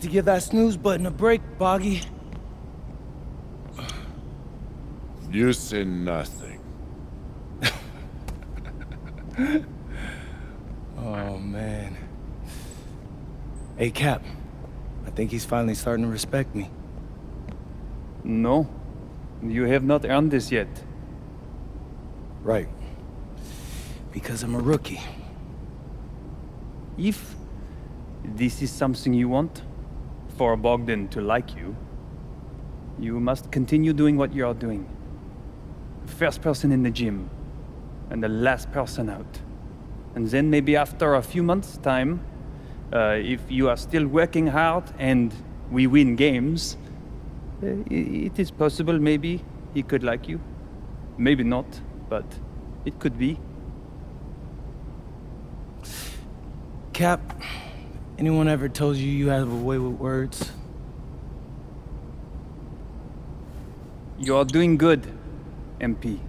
to give that snooze button a break, Boggy. You say nothing. Oh, man. Hey, Cap. I think he's finally starting to respect me. No, you have not earned this yet. Right. Because I'm a rookie. If this is something you want, for Bogdan to like you, you must continue doing what you are doing. First person in the gym, and the last person out. And then maybe after a few months' time, if you are still working hard and we win games, it is possible maybe he could like you. Maybe not, but it could be. Cap, anyone ever told you you have a way with words? You are doing good, MP.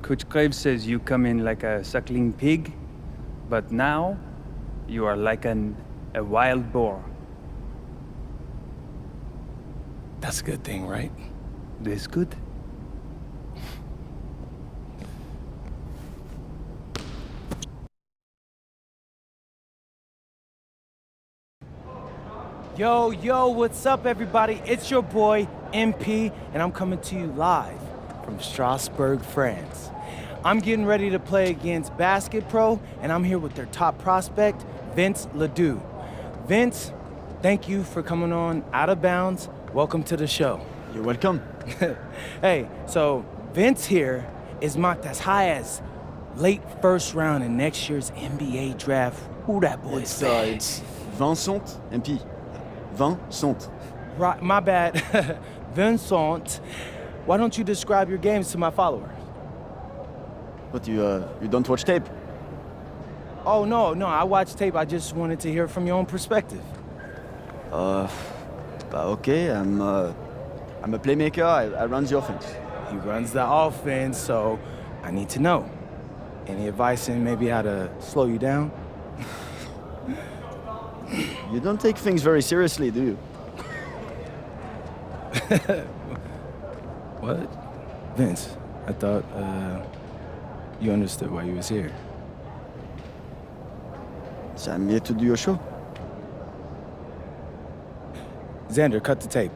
Coach Graves says you come in like a suckling pig, but now you are like a wild boar. That's a good thing, right? This good? Yo, what's up, everybody? It's your boy, MP, and I'm coming to you live from Strasbourg, France. I'm getting ready to play against Basket Pro, and I'm here with their top prospect, Vince Ledoux. Vince, thank you for coming on Out of Bounds. Welcome to the show. You're welcome. Hey, so Vince here is mocked as high as late first round in next year's NBA draft. Who that boy is? It's Vincent, MP. Vincent. Right, my bad. Vincent, why don't you describe your games to my followers? But you don't watch tape? Oh, no, I watched tape. I just wanted to hear from your own perspective. Okay, I'm a playmaker, I run the offense. He runs the offense, so I need to know. Any advice in maybe how to slow you down? You don't take things very seriously, do you? What? Vince, I thought, you understood why you was here. So I'm here to do your show. Xander, cut the tape.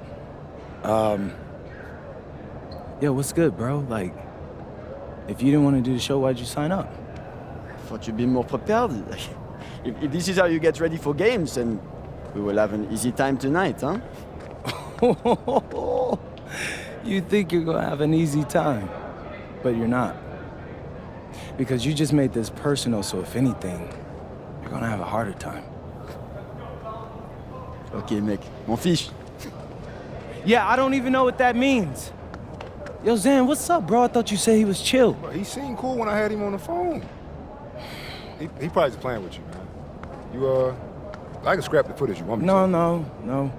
Yo, what's good, bro? Like, if you didn't want to do the show, why'd you sign up? Thought you'd be more prepared. If this is how you get ready for games, then we will have an easy time tonight, huh? You think you're gonna have an easy time, but you're not. Because you just made this personal, so if anything, you're gonna have a harder time. Okay, mec. M'en fiche. Yeah, I don't even know what that means. Yo, Zan, what's up, bro? I thought you said he was chill. Bro, he seemed cool when I had him on the phone. He probably just playing with you, man. I can scrap the footage you want me to. No.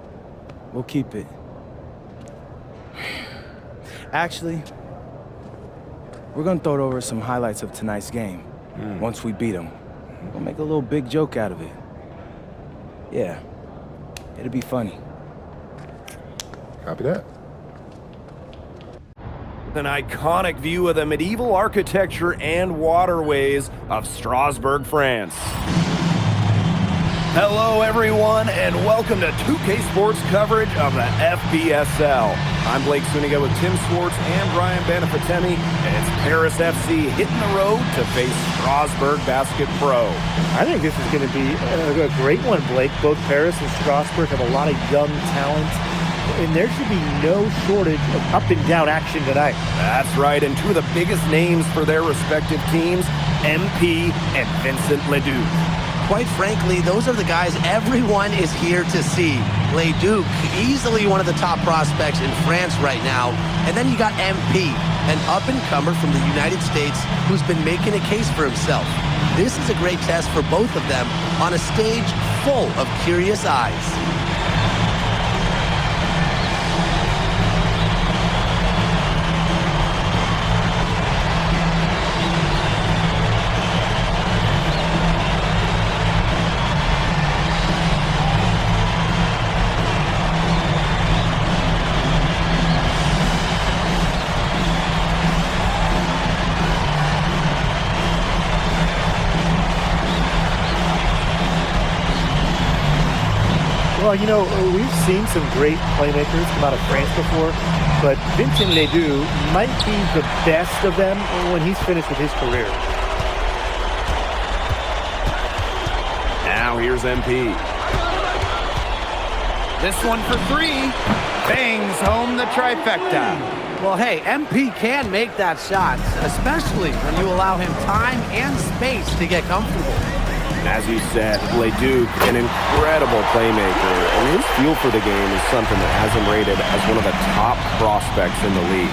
We'll keep it. Actually, we're gonna throw over some highlights of tonight's game. Once we beat them. We'll make a little big joke out of it. Yeah, it'll be funny. Copy that. An iconic view of the medieval architecture and waterways of Strasbourg, France. Hello everyone, and welcome to 2K Sports coverage of the FPSL. I'm Blake Suniga with Tim Swartz and Brian Banafitemi, and it's Paris FC hitting the road to face Strasbourg Basket Pro. I think this is going to be a great one, Blake. Both Paris and Strasbourg have a lot of young talent, and there should be no shortage of up-and-down action tonight. That's right, and two of the biggest names for their respective teams, MP and Vincent Ledoux. Quite frankly, those are the guys everyone is here to see. Ledoux, easily one of the top prospects in France right now. And then you got MP, an up-and-comer from the United States who's been making a case for himself. This is a great test for both of them on a stage full of curious eyes. Well, you know, we've seen some great playmakers come out of France before, but Vincent Ledoux might be the best of them when he's finished with his career. Now here's MP. This one for three. Bangs home the trifecta. Well, hey, MP can make that shot, especially when you allow him time and space to get comfortable. As you said, Leduc, an incredible playmaker, and his feel for the game is something that has him rated as one of the top prospects in the league.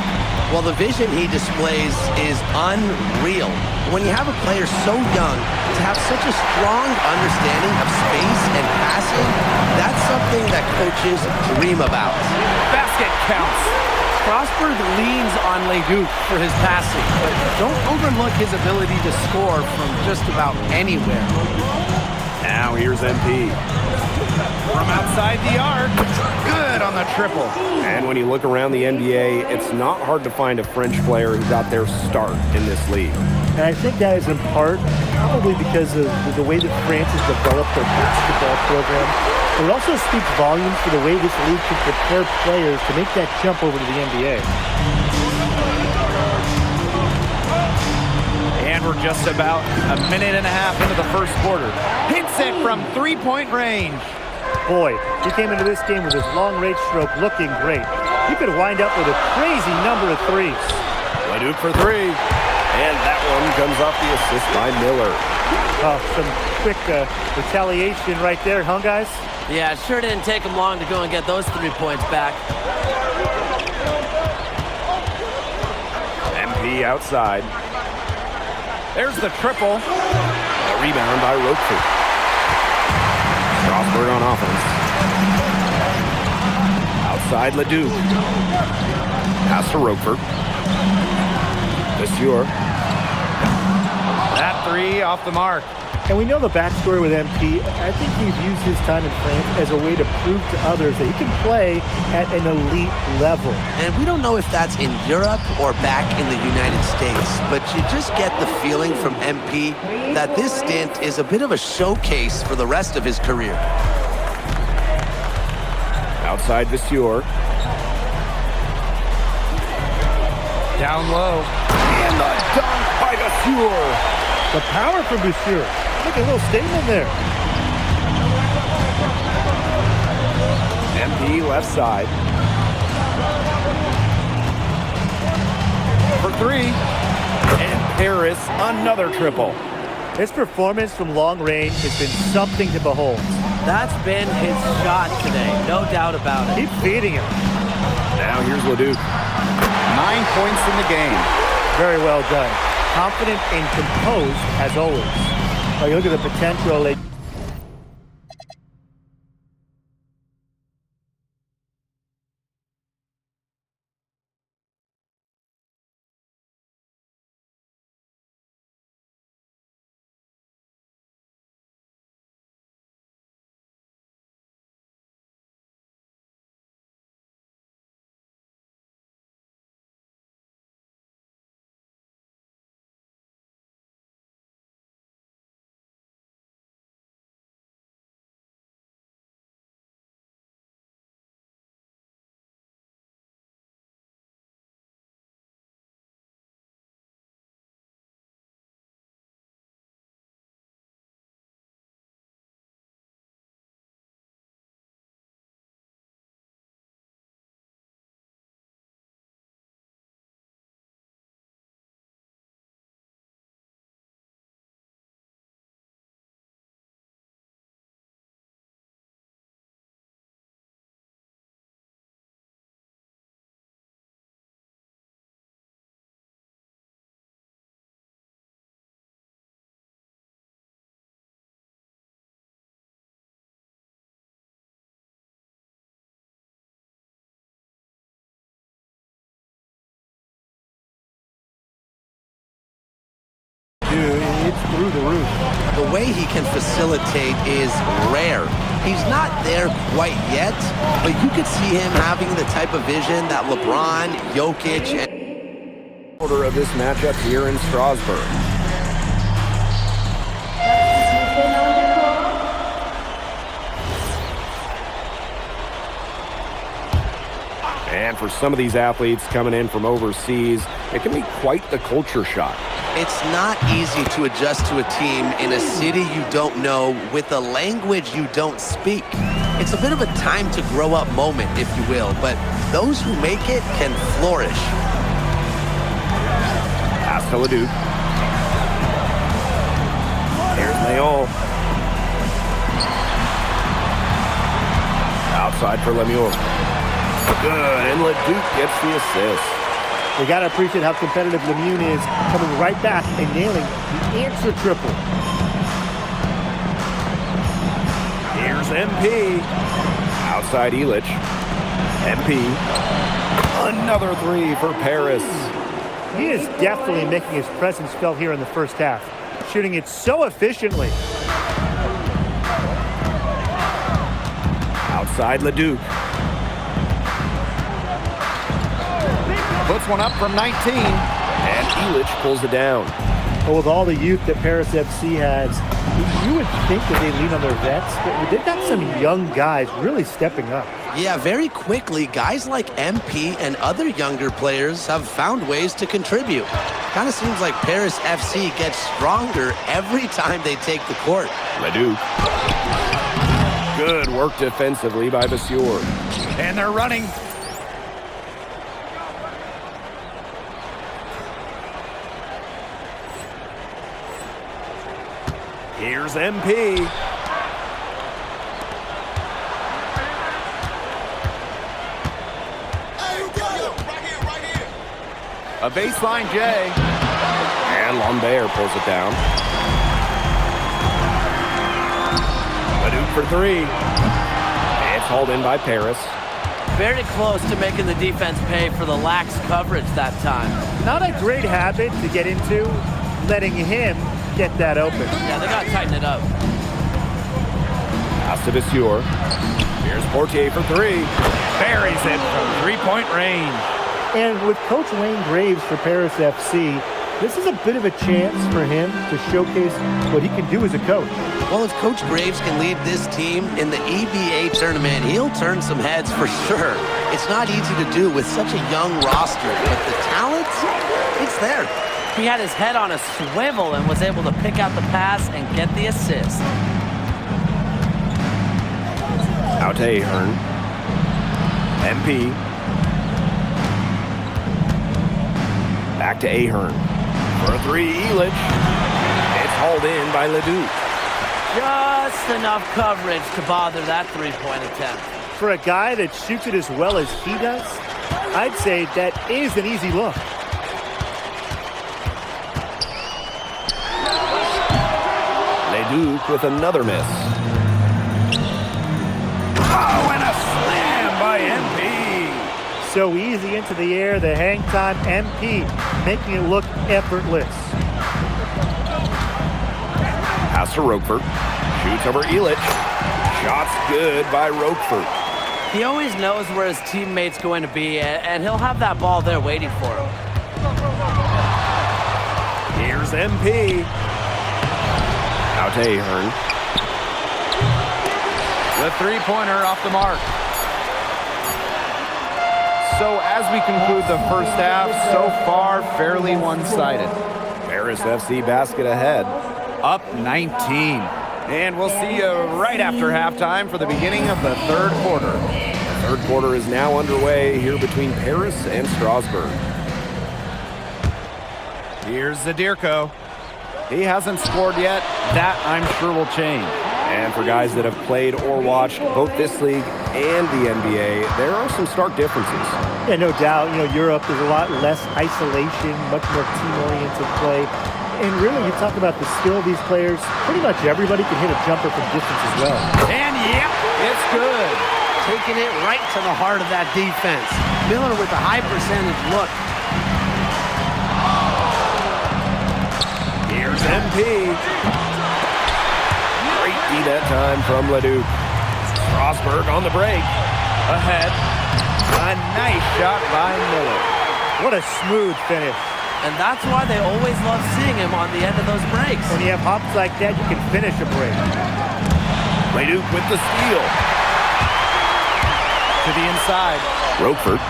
Well, the vision he displays is unreal. When you have a player so young to have such a strong understanding of space and passing, that's something that coaches dream about. Basket counts. Strasburg leans on Leduc for his passing, but don't overlook his ability to score from just about anywhere. Now here's MP. From outside the arc. Good on the triple. And when you look around the NBA, it's not hard to find a French player who got their start in this league. And I think that is in part probably because of the way that France has developed their basketball program. But it also speaks volumes for the way this league can prepare players to make that jump over to the NBA. And we're just about a minute and a half into the first quarter. Hits it from three-point range. Boy, he came into this game with his long-range stroke looking great. He could wind up with a crazy number of threes. Leduc for three. And that one comes off the assist by Miller. Oh, some quick retaliation right there, huh, guys? Yeah, it sure didn't take him long to go and get those 3 points back. MP outside. There's the triple. A rebound by Roquefort. Strasburg on offense. Outside Leduc. Pass to Roquefort. Monsieur. That three off the mark. And we know the backstory with MP. I think he's used his time in France as a way to prove to others that he can play at an elite level. And we don't know if that's in Europe or back in the United States, but you just get the feeling from MP that this stint is a bit of a showcase for the rest of his career. Outside Monsieur. Down low. And the dunk by Monsieur. The power from Monsieur. Make a little statement there. MP left side. For three. And Paris, another triple. His performance from long range has been something to behold. That's been his shot today, no doubt about it. Keep feeding him. Now here's Leduc. 9 points in the game. Very well done. Confident and composed as always. Oh, you look at the potential. It's through the roof. The way he can facilitate is rare. He's not there quite yet, but you could see him having the type of vision that LeBron, Jokic, and Order of this matchup here in Strasbourg. And for some of these athletes coming in from overseas, it can be quite the culture shock. It's not easy to adjust to a team in a city you don't know with a language you don't speak. It's a bit of a time to grow up moment, if you will, but those who make it can flourish. Pass to Leduc. Here's Mayol. Outside for Lemieux. Good, and Leduc gets the assist. You got to appreciate how competitive Lemieux is, coming right back and nailing the answer triple. Here's MP. Outside Illich. MP. Another three for Paris. He is definitely making his presence felt here in the first half, shooting it so efficiently. Outside Leduc. Puts one up from 19. And Illich pulls it down. But with all the youth that Paris FC has, you would think that they lean on their vets, but they've got some young guys really stepping up. Yeah, very quickly, guys like MP and other younger players have found ways to contribute. Kind of seems like Paris FC gets stronger every time they take the court. Leduc. Good work defensively by Vasseur. And they're running. Here's MP. A baseline J. And Lambert pulls it down. Leduc for three. It's hauled in by Paris. Very close to making the defense pay for the lax coverage that time. Not a great habit to get into, letting him get that open. Yeah, they got to tighten it up. Pass to Vasseur. Here's Portier for three. Buries it from three-point range. And with Coach Wayne Graves for Paris FC, this is a bit of a chance for him to showcase what he can do as a coach. Well, if Coach Graves can lead this team in the EBA tournament, he'll turn some heads for sure. It's not easy to do with such a young roster, but the talent, it's there. He had his head on a swivel and was able to pick out the pass and get the assist. Out to Ahern. MP. Back to Ahern. For a three, Illich. It's hauled in by Leduc. Just enough coverage to bother that three-point attempt. For a guy that shoots it as well as he does, I'd say that is an easy look. Leduc with another miss. Oh, and a slam by MP. So easy into the air, the hang time, MP making it look effortless. Pass to Roquefort. Shoots over Illich. Shots good by Roquefort. He always knows where his teammate's going to be, and he'll have that ball there waiting for him. Here's MP. Out to Ahern. The three-pointer off the mark. So as we conclude the first half, so far fairly one-sided. Paris FC basket ahead. Up 19. And we'll see you right after halftime for the beginning of the third quarter. The third quarter is now underway here between Paris and Strasbourg. Here's Zadirko. He hasn't scored yet. That, I'm sure, will change. And for guys that have played or watched both this league and the NBA, there are some stark differences. Yeah, no doubt. You know, Europe, there's a lot less isolation, much more team-oriented play. And really, you talk about the skill of these players, pretty much everybody can hit a jumper from distance as well. And yep, it's good. Taking it right to the heart of that defense. Miller with a high percentage look. Here's MP. Great D that time from Leduc. Strasbourg on the break. Ahead. A nice shot by Miller. What a smooth finish. And that's why they always love seeing him on the end of those breaks. When you have hops like that, you can finish a break. Leduc with the steal. to the inside. Roquefort.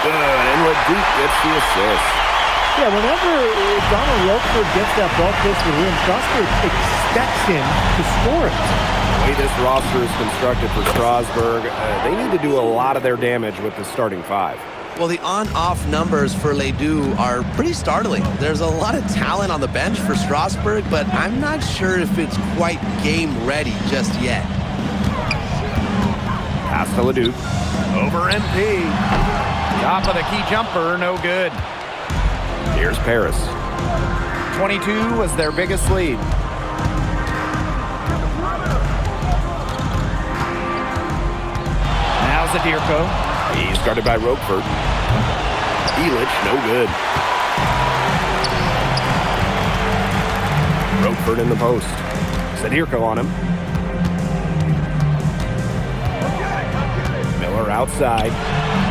Good, and LeDuc gets the assist. Yeah, whenever Donald Roquefort gets that ball close to the rim, Strasburg expects him to score it. The way this roster is constructed for Strasburg, they need to do a lot of their damage with the starting five. Well, the on-off numbers for Ledoux are pretty startling. There's a lot of talent on the bench for Strasburg, but I'm not sure if it's quite game-ready just yet. Pass to LeDuc. Over MP. Top of the key jumper, no good. Here's Paris. 22 was their biggest lead. Now Zadirko. He's guarded by Roquefort. Elich, no good. Roquefort in the post. Zadirko on him. Miller outside.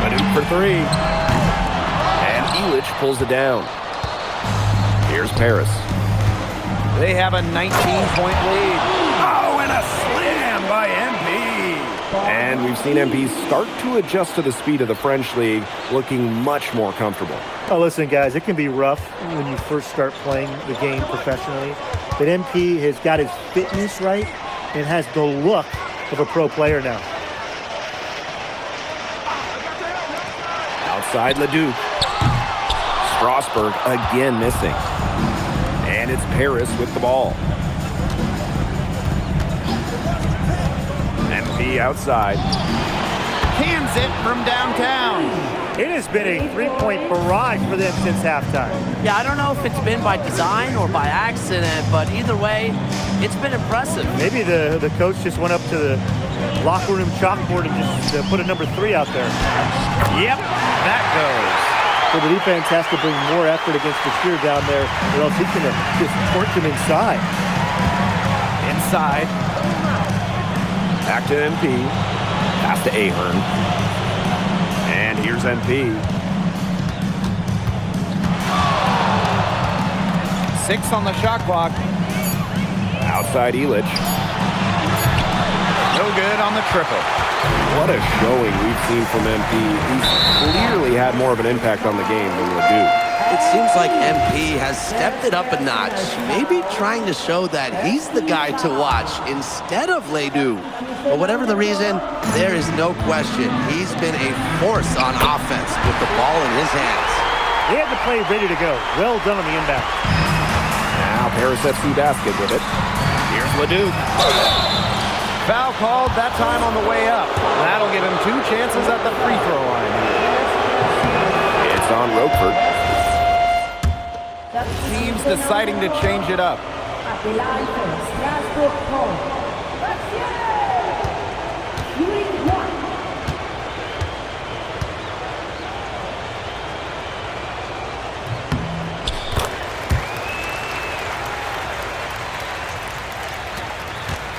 LeDuc for three. And Elich pulls it down. Here's Paris. They have a 19-point lead. Oh, and a slam by MP. And we've seen MP start to adjust to the speed of the French league, looking much more comfortable. Oh, listen, guys, it can be rough when you first start playing the game professionally. But MP has got his fitness right and has the look of a pro player now. Outside LeDuc. Strasburg again missing. And it's Paris with the ball. MP outside. Cans it from downtown. It has been a three-point barrage for them since halftime. Yeah, I don't know if it's been by design or by accident, but either way, it's been impressive. Maybe the coach just went up to the locker room chalkboard and just put a number 3 out there. Yep, that goes. So the defense has to bring more effort against Bashir down there, or else he's going to just torch him inside. Inside. Back to MP. Pass to Ahern. And here's MP. 6 on the shot clock. Outside Elich. No good on the triple. What a showing we've seen from MP. He's clearly had more of an impact on the game than LeDuc. It seems like MP has stepped it up a notch, maybe trying to show that he's the guy to watch instead of Ledoux. But whatever the reason, there is no question he's been a force on offense with the ball in his hands. He had the play ready to go. Well done on the inbound. Now Paris FC basket with it. Here's LeDuc. Foul called that time on the way up. That'll give him 2 chances at the free throw line. It's on Roquefort. Teams deciding to change it up.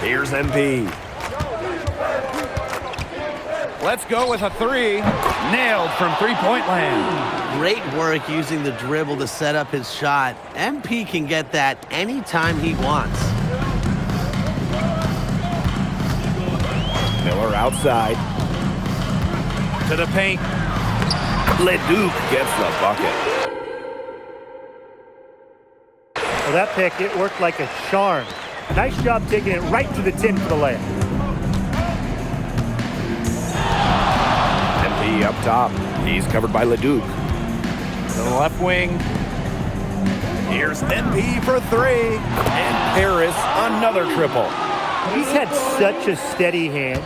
Here's MP. Let's go with a 3. Nailed from three-point land. Great work using the dribble to set up his shot. MP can get that anytime he wants. Miller outside. To the paint. LeDuc gets the bucket. Well, that pick, it worked like a charm. Nice job taking it right to the tin for the layup. MP up top. He's covered by LeDuc. To the left wing. Here's MP for 3. And Paris, another triple. He's had such a steady hand.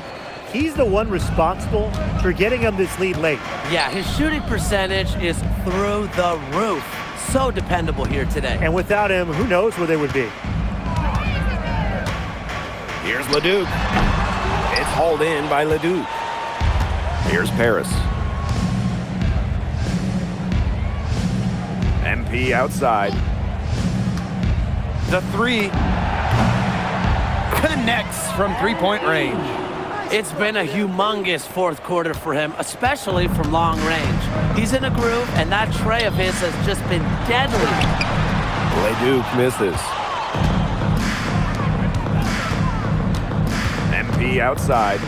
He's the one responsible for getting him this lead late. Yeah, his shooting percentage is through the roof. So dependable here today. And without him, who knows where they would be. Here's LeDuc. It's hauled in by LeDuc. Here's Paris. MP outside. The 3 connects from three-point range. It's been a humongous fourth quarter for him, especially from long range. He's in a groove, and that tray of his has just been deadly. LeDuc misses. MP outside.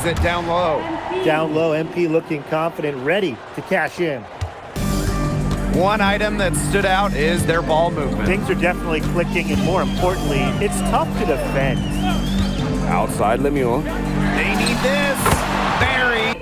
it down low. Down low, MP looking confident, ready to cash in. One item that stood out is their ball movement. Things are definitely clicking, and more importantly, it's tough to defend. Outside Lemieux. They need this. Barry.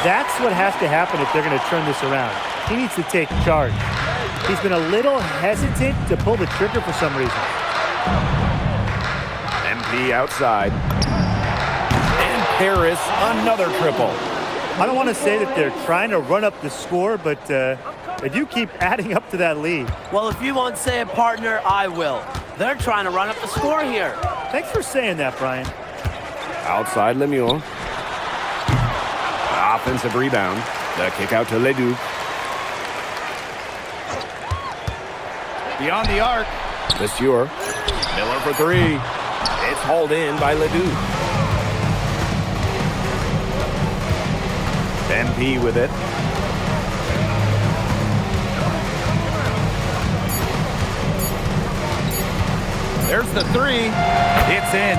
That's what has to happen if they're going to turn this around. He needs to take charge. He's been a little hesitant to pull the trigger for some reason. MP outside. And Paris, another triple. I don't want to say that they're trying to run up the score, but they do keep adding up to that lead. Well, if you won't say it, partner, I will. They're trying to run up the score here. Thanks for saying that, Brian. Outside Lemieux. Offensive rebound. The kick out to Leduc. Beyond the arc. Monsieur. Miller for three. It's hauled in by Leduc. MP with it. There's the three. It's in.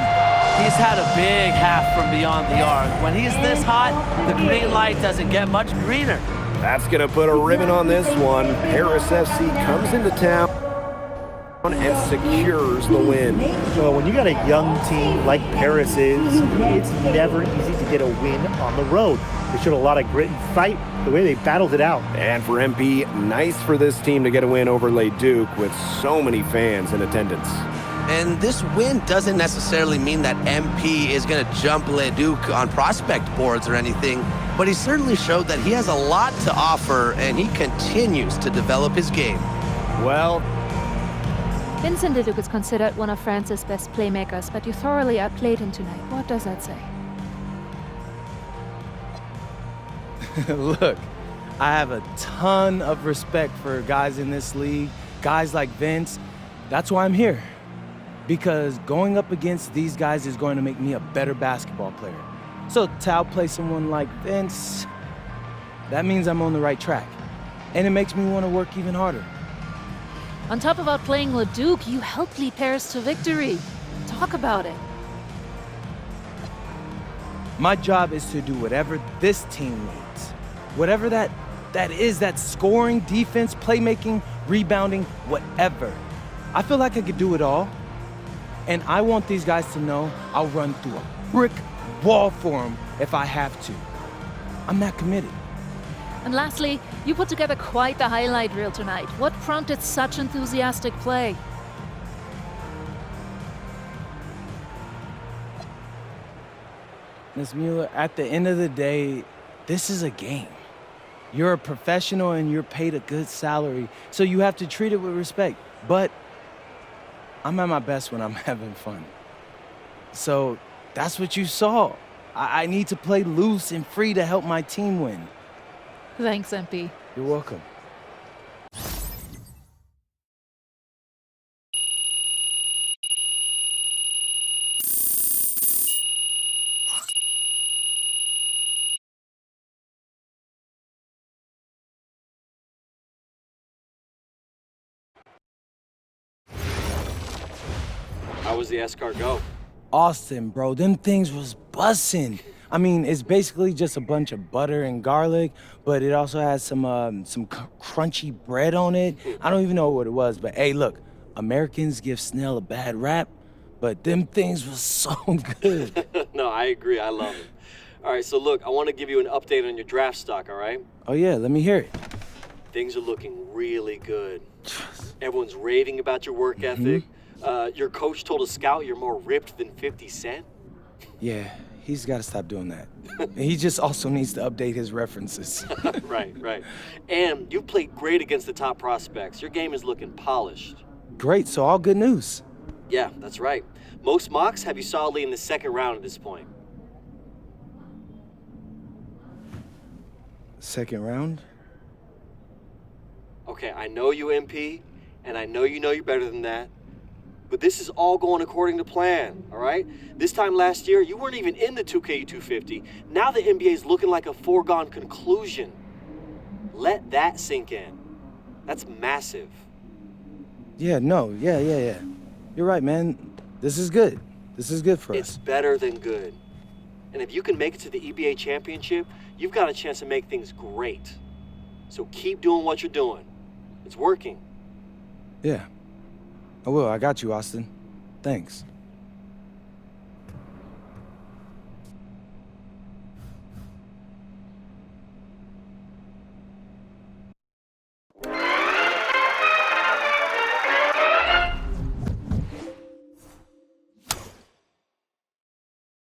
He's had a big half from beyond the arc. When he's this hot, the green light doesn't get much greener. That's going to put a ribbon on this one. Paris FC comes into town and secures the win. So when you got a young team like Paris is, it's never easy to get a win on the road. They showed a lot of grit and fight the way they battled it out. And for MP, nice for this team to get a win over Leduc with so many fans in attendance. And this win doesn't necessarily mean that MP is going to jump Leduc on prospect boards or anything, but he certainly showed that he has a lot to offer, and he continues to develop his game. Well, Vincent Leduc is considered one of France's best playmakers, but you thoroughly outplayed him tonight. What does that say? Look, I have a ton of respect for guys in this league, guys like Vince. That's why I'm here. Because going up against these guys is going to make me a better basketball player. So to outplay someone like Vince, that means I'm on the right track. And it makes me want to work even harder. On top of outplaying Leduc, you helped lead Paris to victory. Talk about it. My job is to do whatever this team needs. Whatever that is, that scoring, defense, playmaking, rebounding, whatever. I feel like I could do it all. And I want these guys to know I'll run through a brick wall for them if I have to. I'm that committed. And lastly, you put together quite the highlight reel tonight. What prompted such enthusiastic play? Ms. Mueller, at the end of the day, this is a game. You're a professional and you're paid a good salary, so you have to treat it with respect. But I'm at my best when I'm having fun. So that's what you saw. I need to play loose and free to help my team win. Thanks, MP. You're welcome. How was the escargot? Austin, bro, them things was bussin'. I mean, it's basically just a bunch of butter and garlic, but it also has some crunchy bread on it. I don't even know what it was, but hey, look, Americans give snail a bad rap, but them things was so good. No, I agree. I love it. All right, so look, I want to give you an update on your draft stock, all right? Oh yeah, let me hear it. Things are looking really good. Everyone's raving about your work ethic. Your coach told a scout you're more ripped than 50 Cent. Yeah, he's got to stop doing that. He just also needs to update his references. Right. And you've played great against the top prospects. Your game is looking polished. Great, so all good news. Yeah, that's right. Most mocks have you solidly in the second round at this point. Second round? Okay, I know you, MP, and I know you're better than that. But this is all going according to plan, all right? This time last year, you weren't even in the 2K250. Now the NBA's looking like a foregone conclusion. Let that sink in. That's massive. Yeah. You're right, man. This is good. This is good for us. It's better than good. And if you can make it to the EBA championship, you've got a chance to make things great. So keep doing what you're doing. It's working. Yeah. I will. I got you, Austin. Thanks.